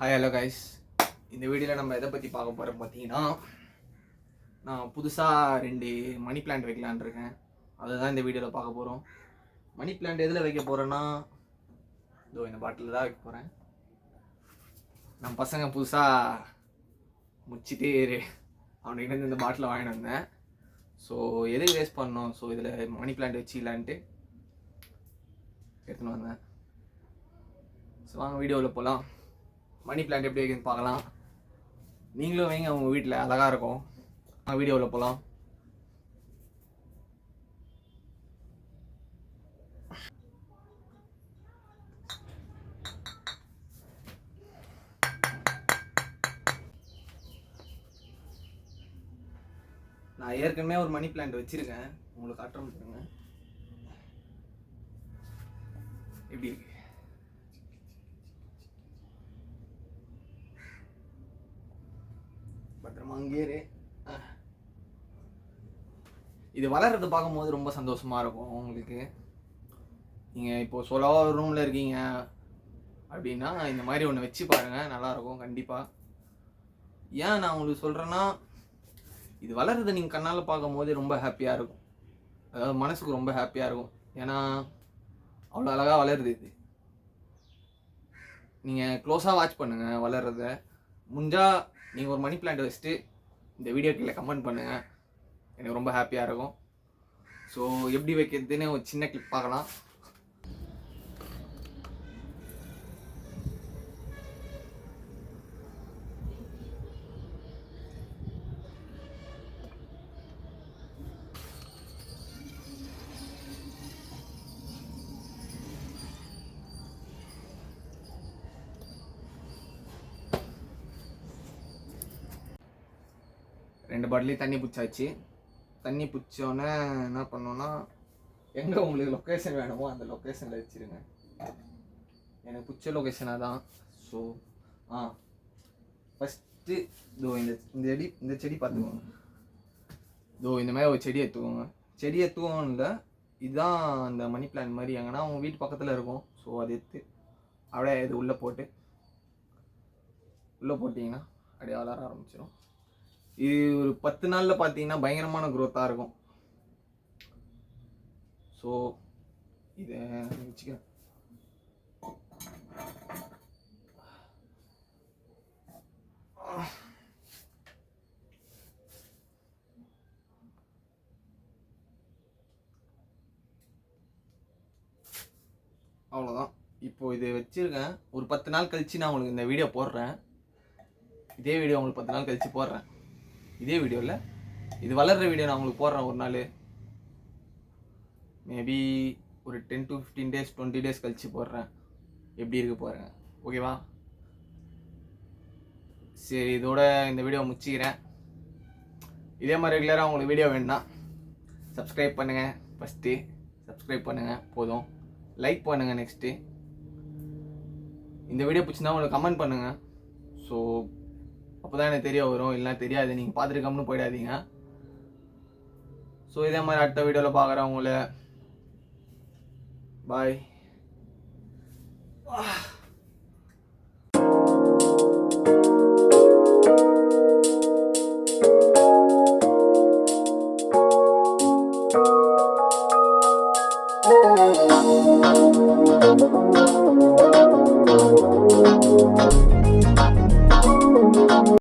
Hi hello guys. இந்த வீடியோவில் நம்ம எதை பற்றி பார்க்க போகிறோம் பார்த்தீங்கன்னா, நான் புதுசாக 2 மணி பிளான்ட் வைக்கலான் இருக்கேன். அதுதான் இந்த வீடியோவில் பார்க்க போகிறோம். மணி பிளான்ட் எதில் வைக்க போகிறேன்னா, இதோ இந்த பாட்டில் தான் வைக்க போகிறேன். நம்ம பசங்க புதுசாக முடிச்சுட்டே அவனுக்கிட்ட இந்த பாட்டில் வாங்கிட்டு வந்தேன். ஸோ எதுக்கு வேஸ்ட் பண்ணோம், ஸோ இதில் மணி பிளான்ட் வச்சுக்கலான்ட்டு எடுத்துன்னு வந்தேன். ஸோ வாங்க வீடியோவில் போகலாம். மணி பிளான்ட் எப்படி வைக்கணும்னு பார்க்கலாம். நீங்களும் வைங்க, உங்கள் வீட்டில் அழகாக இருக்கும். வீடியோவில் போகலாம். நான் ஏற்கனவே ஒரு மணி பிளான்ட் வச்சுருக்கேன், உங்களுக்கு காட்டுறேன் பாருங்க எப்படி இருக்கு. பத்திரமா அங்கேயே இது வளர்றது பார்க்கும்போது ரொம்ப சந்தோஷமாக இருக்கும் உங்களுக்கு. நீங்கள் இப்போது சோலோ ரூமில் இருக்கீங்க அப்படின்னா இந்த மாதிரி ஒன்று வச்சு பாருங்கள், நல்லாயிருக்கும் கண்டிப்பாக. ஏன் நான் உங்களுக்கு சொல்கிறேன்னா, இது வளர்றதை நீங்கள் கண்ணால் பார்க்கும்போது ரொம்ப ஹாப்பியாக இருக்கும். அதாவது மனசுக்கு ரொம்ப ஹாப்பியாக இருக்கும். ஏன்னா அவ்வளோ அழகாக வளருது. இது நீங்கள் க்ளோஸாக வாட்ச் பண்ணுங்கள் வளர்றத. முடிஞ்சால் நீங்கள் ஒரு மணி பிளான்ட் வச்சுட்டு இந்த வீடியோ கீழே கமெண்ட் பண்ணுங்கள், எனக்கு ரொம்ப ஹாப்பியாக இருக்கும். ஸோ எப்படி வைக்கிறதுன்னு ஒரு சின்ன கிளிப் பார்க்கலாம். ரெண்டு பாட்டிலையும் தண்ணி பிடிச்சாச்சு. தண்ணி பிடிச்சோன்னே என்ன பண்ணோன்னா, எங்கே உங்களுக்கு லொக்கேஷன் வேணுமோ அந்த லொக்கேஷனில் வச்சுருங்க. எனக்கு பிடிச்ச லொக்கேஷனாக தான். ஸோ ஃபஸ்ட்டு இதோ இந்த செடி பார்த்துக்கோங்க. இதோ இந்த மாதிரி ஒரு செடி எடுத்துக்கோங்க. செடி எடுத்துக்கோங்க இல்லை, இதுதான் அந்த மணி பிளான்ட் மாதிரி எங்கன்னா உங்கள் வீட்டு பக்கத்தில் இருக்கும். ஸோ அது எடுத்து அப்படியே இது உள்ளே போட்டிங்கன்னா அப்படியே வளர ஆரம்பிச்சிடும். இது ஒரு 10 நாளில் பார்த்தீங்கன்னா பயங்கரமான க்ரோத்தாக இருக்கும். ஸோ இதை வச்சுக்கிறேன். அவ்வளோதான். இப்போது இதை வச்சுருக்கேன். ஒரு 10 நாள் கழித்து நான் உங்களுக்கு இந்த வீடியோ போடுறேன். இதே வீடியோ உங்களுக்கு 10 நாள் கழித்து போடுறேன். இதே வீடியோவில் இது வளர்கிற வீடியோ நான் உங்களுக்கு போடுறேன். ஒரு நாள் மேபி ஒரு 10 to 15 days 20 days கழித்து போடுறேன். எப்படி இருக்கு பாருங்க. ஓகேவா? சரி, இதோட இந்த வீடியோ முடிச்சுக்கிறேன். இதே மாதிரி ரெகுலராக உங்களுக்கு வீடியோ வேணும்னா சப்ஸ்கிரைப் பண்ணுங்கள். ஃபஸ்ட்டு சப்ஸ்கிரைப் பண்ணுங்கள் போதும். லைக் பண்ணுங்கள். நெக்ஸ்ட்டு இந்த வீடியோ பிடிச்சிருந்தா உங்களுக்கு கமெண்ட் பண்ணுங்கள். ஸோ அப்போ தான் எனக்கு தெரிய வரும், இல்லைனா தெரியாது. நீங்கள் பார்த்துருக்கோம்னு போயிடாதீங்க. ஸோ இதே மாதிரி அடுத்த வீடியோவில் பார்க்குறேன் உங்களை. பாய்.